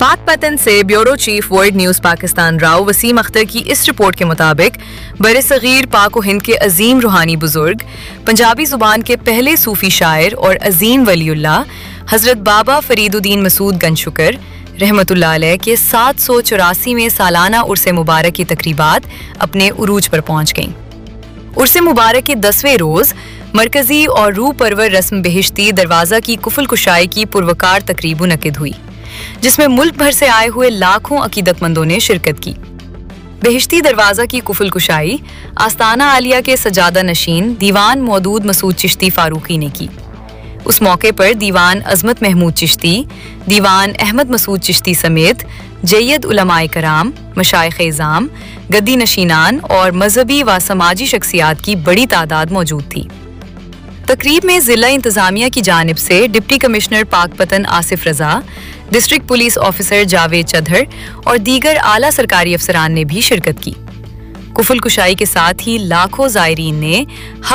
पाक पतन से bureau chief world news Pakistan Rao Waseem Akhtar की इस रिपोर्ट के मुताबिक बरसगीर पाक व हिंद के अजीम रूहानी बुजुर्ग, पंजाबी ज़ुबान के पहले सूफ़ी शायर और अजीम वलीउल्लाह हज़रत बाबा फरीदुद्दीन मसूद गंजशुकर रहमतुल्लाह अलैह के 784वें सालाना उर्स मुबारक की तकरीबात अपने उरूज पर पहुँच गईं। उर्स मुबारक के 10वें रोज़ मरकज़ी और रूह परवर रस्म बेहिश्ती दरवाज़ा की कुफल कुशाई की पुरवकार तकरीब मुनक़िद हुई, जिसमें मुल्क भर से आए हुए लाखों अकीदतमंदों ने शिरकत की। बेहिश्ती दरवाज़ा की कुफल कुशाई आस्ताना आलिया के सजादा नशीन दीवान मौदूद मसूद चिश्ती फारूकी ने की। उस मौके पर दीवान अज़मत महमूद चिश्ती, दीवान अहमद मसूद चिश्ती समेत जय्यद उलमाए कराम, मशाइख़ इज़ाम, गद्दी नशीनान और मजहबी व समाजी शख्सियात की बड़ी तादाद मौजूद थी। तकरीब में ज़िला इंतज़ामिया की जानिब से deputy commissioner Pakpattan Asif Raza, district police officer Javed Chaudhry और दीगर आला सरकारी अफसरान ने भी शिरकत की। कुफल कुशाई के साथ ही लाखों ज़ायरीन ने